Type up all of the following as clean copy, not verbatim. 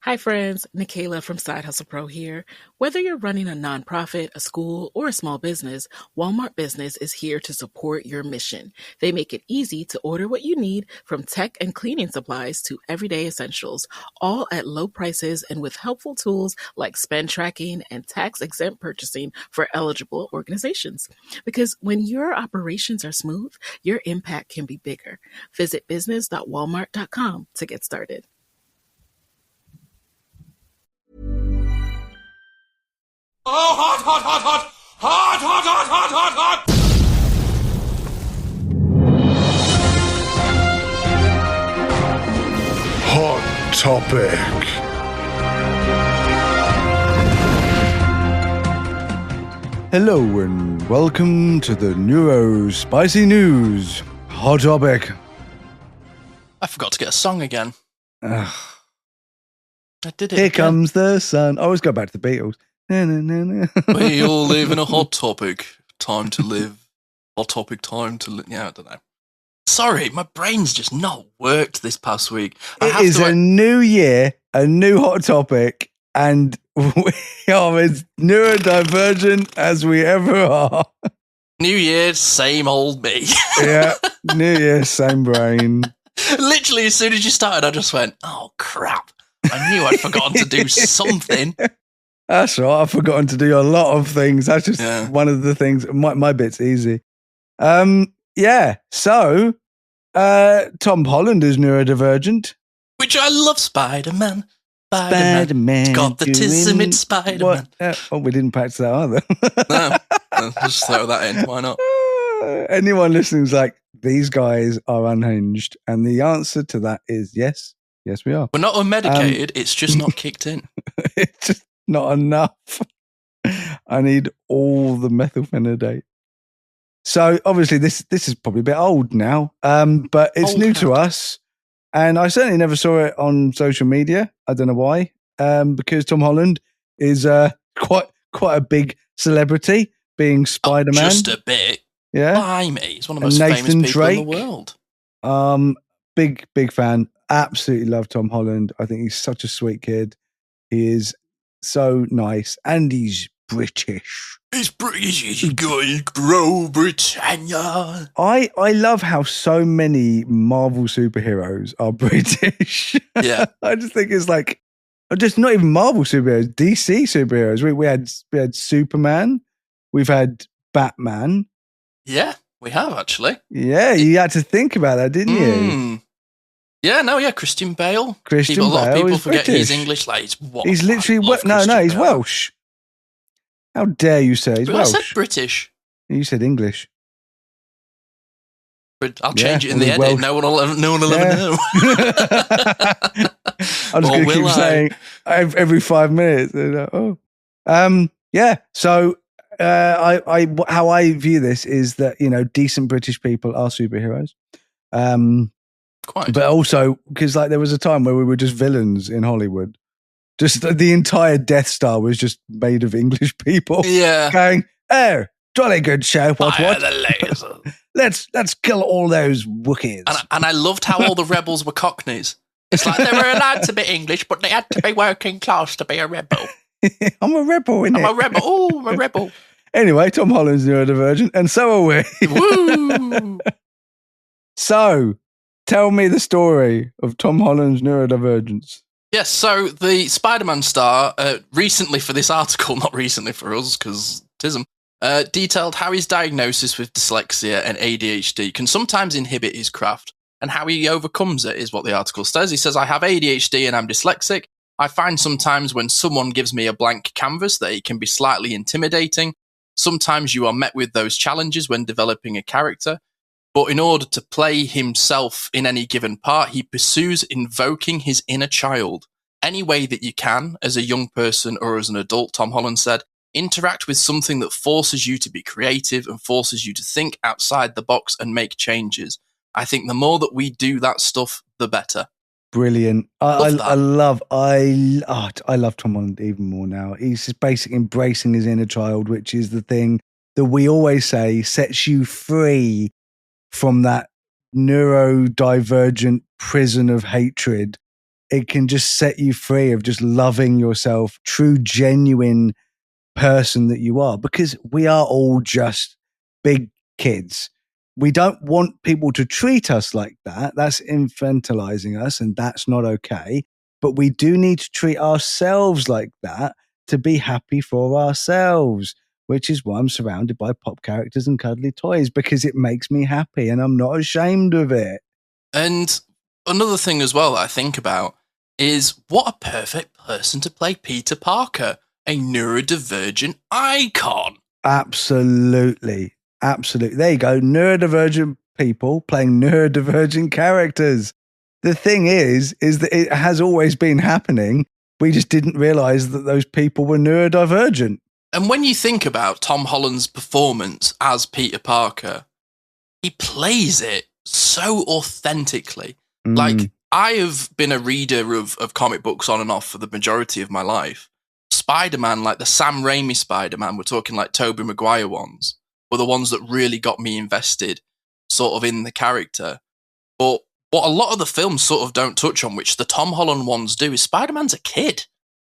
Hi friends, Nikayla from Side Hustle Pro here. Whether you're running a nonprofit, a school, or a small business, Walmart Business is here to support your mission. They make it easy to order what you need, from tech and cleaning supplies to everyday essentials, all at low prices and with helpful tools like spend tracking and tax-exempt purchasing for eligible organizations. Because when your operations are smooth, your impact can be bigger. Visit business.walmart.com to get started. Oh, hot, hot, hot, hot! Hot, hot, hot, hot, hot, hot! Hot topic. Hello and welcome to the Neuro Spicy News. Hot topic. I forgot to get a song again. Ugh. I did it Here again. comes the sun. I always go back to the Beatles. Na, na, na, na. We all live in a hot topic. Time to live. Hot topic, time to live. Yeah, I don't know. Sorry, my brain's just not worked this past week. It is a new year, a new hot topic, and we are as neurodivergent as we ever are. New Year, same old me. Yeah, new year, same brain. Literally, as soon as you started, I just went, oh, crap. I knew I'd forgotten to do something. That's right. I've forgotten to do a lot of things. That's just one of the things. My bit's easy. Yeah. So, Tom Holland is neurodivergent. Which I love, Spider-Man. Spider-Man. It's got the tism, it's Spider-Man. Oh, we didn't practice that either. No, just throw that in. Why not? Anyone listening's like, these guys are unhinged. And the answer to that is yes. Yes, we are. We're not unmedicated. It's just not kicked in. It's just not enough. I need all the methylphenidate. So obviously this is probably a bit old now, but it's new to us, and I certainly never saw it on social media. I don't know why, because Tom Holland is quite a big celebrity, being Spider-Man. Just a bit. Yeah, Blimey, he's one of the most famous people in the world. Big fan. Absolutely love Tom Holland. I think he's such a sweet kid. He is so nice, and he's British. He's British. He's going to grow Britannia. I love how so many Marvel superheroes are British. Yeah, I just think it's like, just not even Marvel superheroes, DC superheroes. We had Superman, we've had Batman. Yeah, we have actually. Yeah, you had to think about that, didn't you? Yeah, Christian Bale. A lot Bale of people is forget British. he's English. Like he's literally he's Welsh. How dare you say he's Welsh? I said British. You said English. But I'll change it in the edit. Welsh. No one will ever know. I'm just going to keep saying every 5 minutes. Yeah. So how I view this is that decent British people are superheroes. Quite. But also because there was a time where we were just villains in Hollywood. Just the entire Death Star was just made of English people. Yeah. Going, oh, jolly good show. What? Let's kill all those Wookiees. And I loved how all the rebels were Cockneys. It's like they were allowed to be English, but they had to be working class to be a rebel. I'm a rebel, innit? I'm a rebel. Oh, I'm a rebel. Anyway, Tom Holland's neurodivergent, and so are we. Woo! So, tell me the story of Tom Holland's neurodivergence. Yes, so the Spider-Man star, recently for this article, not recently for us, because tism, detailed how his diagnosis with dyslexia and ADHD can sometimes inhibit his craft, and how he overcomes it is what the article says. He says, I have ADHD and I'm dyslexic. I find sometimes when someone gives me a blank canvas that it can be slightly intimidating. Sometimes you are met with those challenges when developing a character. But in order to play himself in any given part, he pursues invoking his inner child. Any way that you can, as a young person or as an adult, Tom Holland said, interact with something that forces you to be creative and forces you to think outside the box and make changes. I think the more that we do that stuff, the better. Brilliant. I love Tom Holland even more now. He's just basically embracing his inner child, which is the thing that we always say sets you free from that neurodivergent prison of hatred it can just set you free of just loving yourself, true, genuine person that you are, because we are all just big kids. We don't want people to treat us like that. That's infantilizing us, and that's not okay. But we do need to treat ourselves like that to be happy for ourselves, which is why I'm surrounded by pop characters and cuddly toys, because it makes me happy and I'm not ashamed of it. And another thing as well that I think about is what a perfect person to play Peter Parker, a neurodivergent icon. Absolutely. Absolutely. There you go. Neurodivergent people playing neurodivergent characters. The thing is that it has always been happening. We just didn't realize that those people were neurodivergent. And when you think about Tom Holland's performance as Peter Parker, he plays it so authentically. Like, I have been a reader of comic books on and off for the majority of my life. Spider-Man, like the Sam Raimi Spider-Man, we're talking like Tobey Maguire ones, were the ones that really got me invested sort of in the character. But what a lot of the films sort of don't touch on, which the Tom Holland ones do, is Spider-Man's a kid.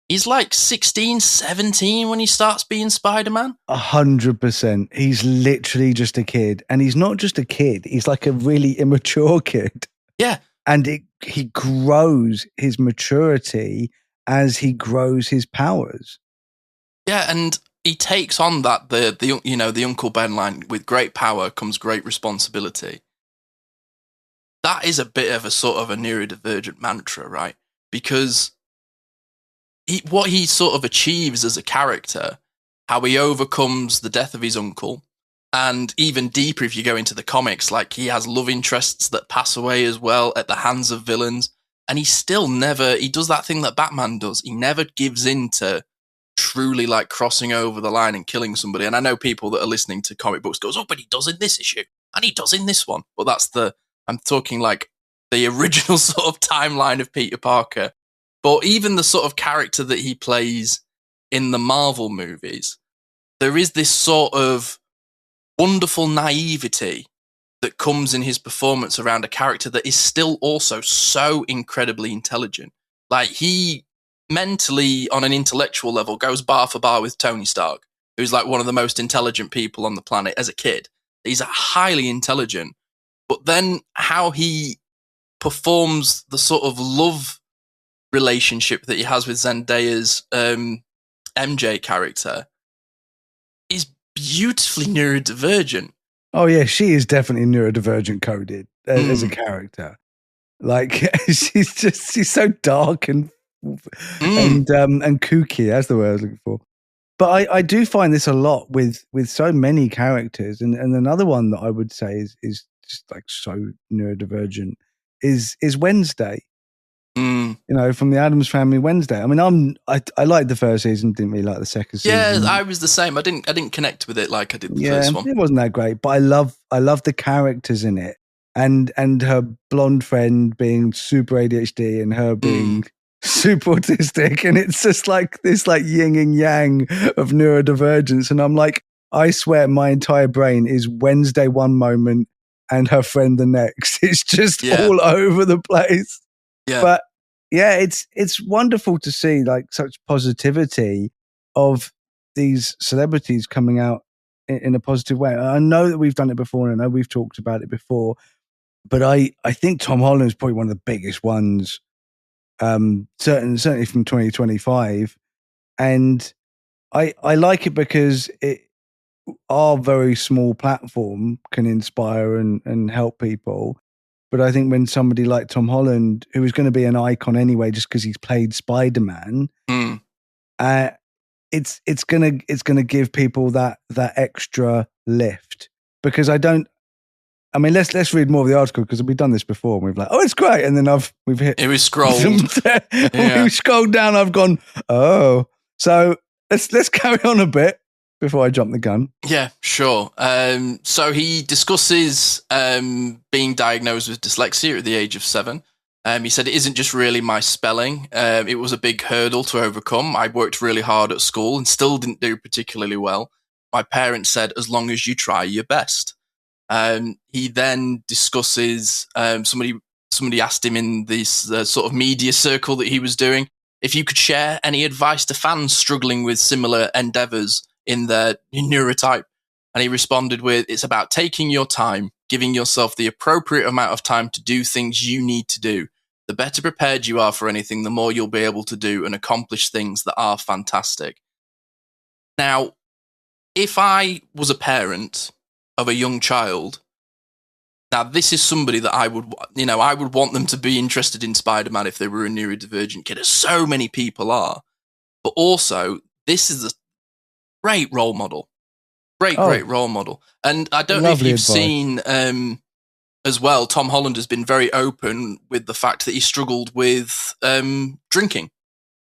He's like 16, 17 when he starts being Spider-Man. 100%. He's literally just a kid. And he's not just a kid. He's like a really immature kid. Yeah. And he grows his maturity as he grows his powers. Yeah, and he takes on that, the Uncle Ben line, with great power comes great responsibility. That is a bit of a sort of a neurodivergent mantra, right? Because what he sort of achieves as a character, how he overcomes the death of his uncle, and even deeper if you go into the comics, like he has love interests that pass away as well at the hands of villains, and he does that thing that Batman does. He never gives in to truly like crossing over the line and killing somebody. And I know people that are listening to comic books goes, oh, but he does in this issue, and he does in this one. But I'm talking like the original sort of timeline of Peter Parker. But even the sort of character that he plays in the Marvel movies, there is this sort of wonderful naivety that comes in his performance around a character that is still also so incredibly intelligent. Like, he mentally, on an intellectual level, goes bar for bar with Tony Stark, who's like one of the most intelligent people on the planet as a kid. He's highly intelligent. But then how he performs the sort of love relationship that he has with Zendaya's MJ character is beautifully neurodivergent. Oh yeah, she is definitely neurodivergent coded as a character. Like, she's so dark and kooky. That's the word I was looking for. But I do find this a lot with so many characters, and another one that I would say is just like so neurodivergent is Wednesday. You know, from the Addams Family, Wednesday. I mean, I liked the first season, didn't really like the second season. Yeah, I was the same. I didn't connect with it like I did the first one. It wasn't that great, but I love the characters in it, and her blonde friend being super ADHD and her being super autistic, and it's just like this like yin and yang of neurodivergence. And I'm like, I swear my entire brain is Wednesday one moment and her friend the next. It's just all over the place. Yeah. But yeah, it's wonderful to see like such positivity of these celebrities coming out in a positive way. I know that we've done it before, and I know we've talked about it before, but I think Tom Holland is probably one of the biggest ones, certainly from 2025. And I like it because our very small platform can inspire and help people. But I think when somebody like Tom Holland, who is going to be an icon anyway, just because he's played Spider-Man, it's gonna give people that extra lift. Because let's read more of the article, because we've done this before and we've like, oh, it's great, and then we've hit. It was scrolled. We've scrolled down. I've gone, oh, so let's carry on a bit before I jump the gun. Yeah, sure. So he discusses being diagnosed with dyslexia at the age of 7. He said, it isn't just really my spelling. It was a big hurdle to overcome. I worked really hard at school and still didn't do particularly well. My parents said, as long as you try your best. He then discusses somebody somebody asked him in this sort of media circle that he was doing if you could share any advice to fans struggling with similar endeavors in their neurotype. And he responded with, it's about taking your time, giving yourself the appropriate amount of time to do things you need to do. The better prepared you are for anything, the more you'll be able to do and accomplish things that are fantastic. Now, if I was a parent of a young child, now this is somebody that I would want them to be interested in Spider-Man if they were a neurodivergent kid, as so many people are. But also, this is a great role model. Great role model. And I don't know if you've seen as well, Tom Holland has been very open with the fact that he struggled with drinking.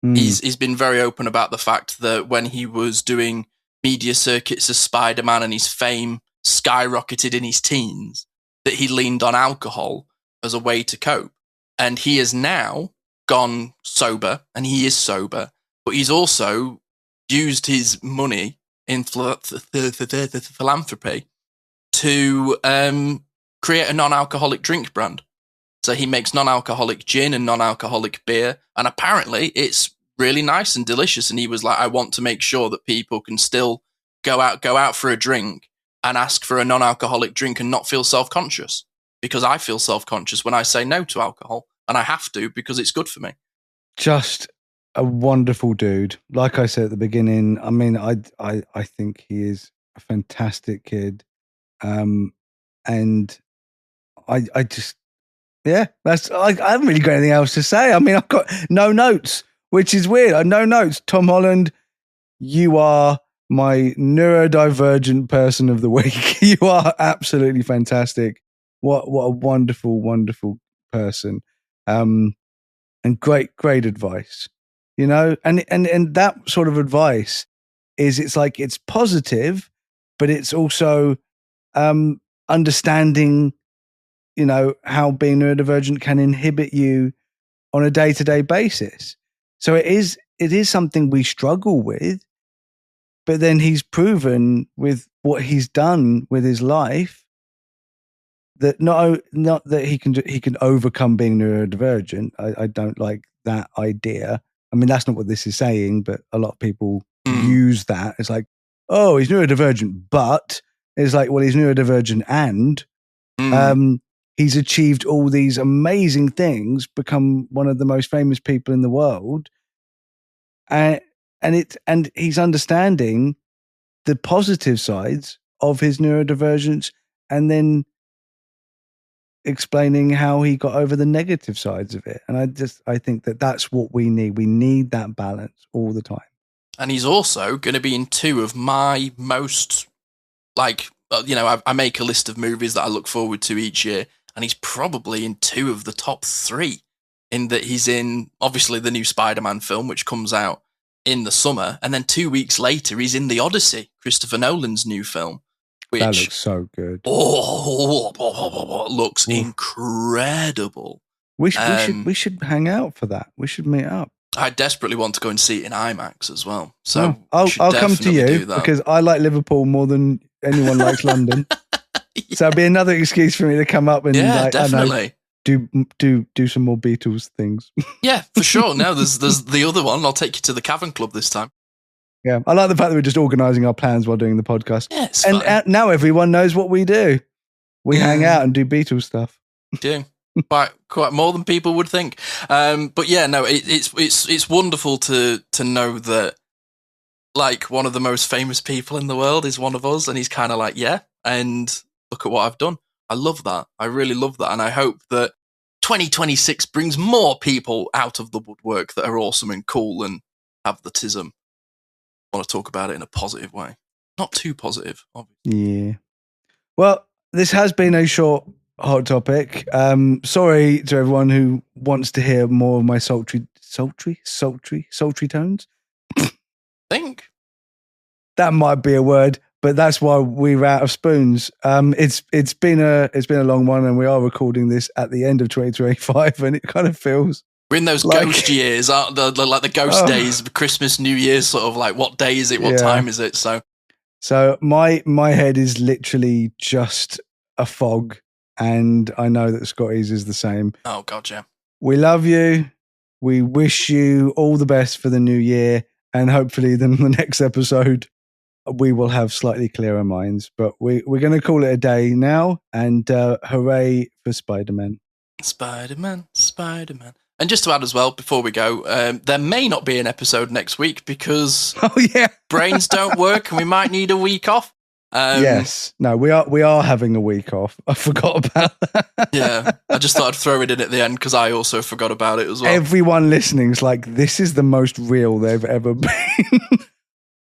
He's been very open about the fact that when he was doing media circuits as Spider-Man and his fame skyrocketed in his teens, that he leaned on alcohol as a way to cope. And he has now gone sober, and he is sober, but he's also used his money in philanthropy to create a non-alcoholic drink brand. So he makes non-alcoholic gin and non-alcoholic beer, and apparently it's really nice and delicious. And he was like, I want to make sure that people can still go out for a drink and ask for a non-alcoholic drink and not feel self-conscious, because I feel self-conscious when I say no to alcohol, and I have to because it's good for me. Just a wonderful dude. Like I said at the beginning, I mean, I think he is a fantastic kid. And I just, yeah, I haven't really got anything else to say. I mean, I've got no notes, which is weird. No notes. Tom Holland, you are my neurodivergent person of the week. You are absolutely fantastic. What a wonderful, wonderful person. And great advice, you know, and that sort of advice it's like, it's positive, but it's also, understanding, you know, how being neurodivergent can inhibit you on a day-to-day basis. So it is something we struggle with, but then he's proven with what he's done with his life that not that he can overcome being neurodivergent. I don't like that idea. I mean, that's not what this is saying, but a lot of people use that. It's like, oh, he's neurodivergent, but it's like, well, he's neurodivergent and he's achieved all these amazing things, become one of the most famous people in the world. And he's understanding the positive sides of his neurodivergence and then explaining how he got over the negative sides of it. And I think that's what we need. We need that balance all the time. And he's also going to be in two of my most, like, you know, I make a list of movies that I look forward to each year, and he's probably in two of the top three, in that he's in, obviously, the new Spider-Man film, which comes out in the summer, and then 2 weeks later, he's in The Odyssey, Christopher Nolan's new film. Which, that looks so good. Looks incredible. We should hang out for that. We should meet up. I desperately want to go and see it in IMAX as well. So I'll come to you because I like Liverpool more than anyone likes London. Yeah. So it'll be another excuse for me to come up and definitely do some more Beatles things. Yeah, for sure. No, there's the other one. I'll take you to the Cavern Club this time. Yeah, I like the fact that we're just organising our plans while doing the podcast. Yeah, it's and fine. Now everyone knows what we do. We hang out and do Beatles stuff. Do quite more than people would think. But yeah, no, it's wonderful to know that, like, one of the most famous people in the world is one of us, and he's kind of like, yeah, and look at what I've done. I love that. I really love that, and I hope that 2026 brings more people out of the woodwork that are awesome and cool and have the tism. I want to talk about it in a positive way, not too positive, obviously. Yeah. Well, this has been a short hot topic. Sorry to everyone who wants to hear more of my sultry tones. Think that might be a word, but that's why we're out of spoons. It's been a long one, and we are recording this at the end of 2025, and it kind of feels we're in those like, ghost years, aren't the like the ghost days of Christmas, New Year's, sort of like what day is it, what time is it? So my head is literally just a fog. And I know that Scotty's is the same. Oh, God, yeah. We love you. We wish you all the best for the new year. And hopefully then the next episode, we will have slightly clearer minds. But we're going to call it a day now. And hooray for Spider-Man. Spider-Man, Spider-Man. And just to add as well, before we go, there may not be an episode next week because brains don't work and we might need a week off. Yes. No, we are having a week off. I forgot about that. Yeah. I just thought I'd throw it in at the end because I also forgot about it as well. Everyone listening is like, this is the most real they've ever been.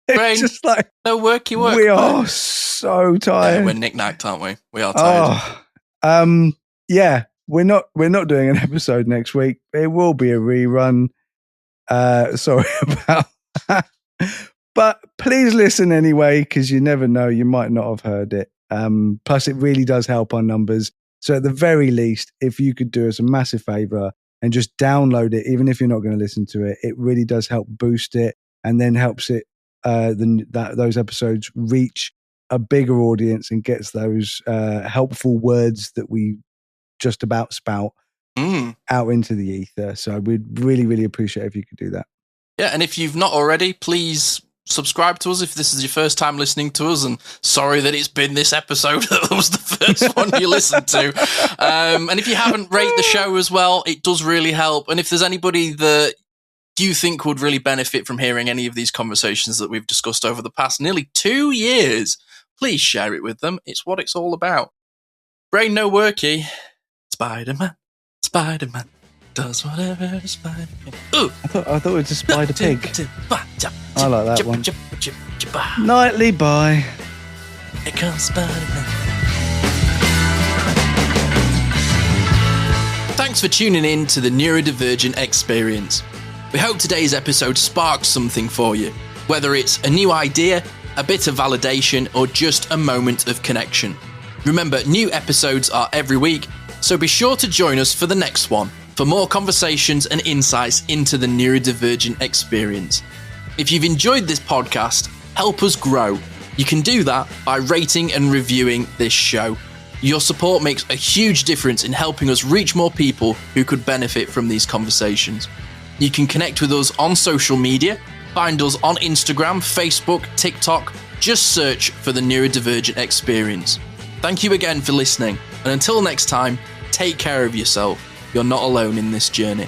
Brain, just like, no worky work. We are so tired. Yeah, we're knick-knacked, aren't we? We are tired. Yeah. We're not doing an episode next week. It will be a rerun. Sorry about that. But please listen anyway, because you never know. You might not have heard it. Plus, it really does help our numbers. So at the very least, if you could do us a massive favor and just download it, even if you're not going to listen to it, it really does help boost it and then helps it those episodes reach a bigger audience and gets those helpful words that we just about spout out into the ether. So we'd really, really appreciate if you could do that. Yeah, and if you've not already, please subscribe to us if this is your first time listening to us, and sorry that it's been this episode that was the first one you listened to. And if you haven't rated the show as well, it does really help. And if there's anybody that you think would really benefit from hearing any of these conversations that we've discussed over the past nearly 2 years, please share it with them. It's what it's all about. Brain no worky. Spider-Man, Spider-Man does whatever the Spider can. Ooh. I thought it was a spider pig. I like that one. Nightly bye. Here comes Spider-Man. Thanks for tuning in to the Neurodivergent Experience. We hope today's episode sparked something for you, whether it's a new idea, a bit of validation, or just a moment of connection. Remember, new episodes are every week, so be sure to join us for the next one for more conversations and insights into the neurodivergent experience. If you've enjoyed this podcast, help us grow. You can do that by rating and reviewing this show. Your support makes a huge difference in helping us reach more people who could benefit from these conversations. You can connect with us on social media. Find us on Instagram, Facebook, TikTok. Just search for the Neurodivergent Experience. Thank you again for listening, and until next time, take care of yourself. You're not alone in this journey.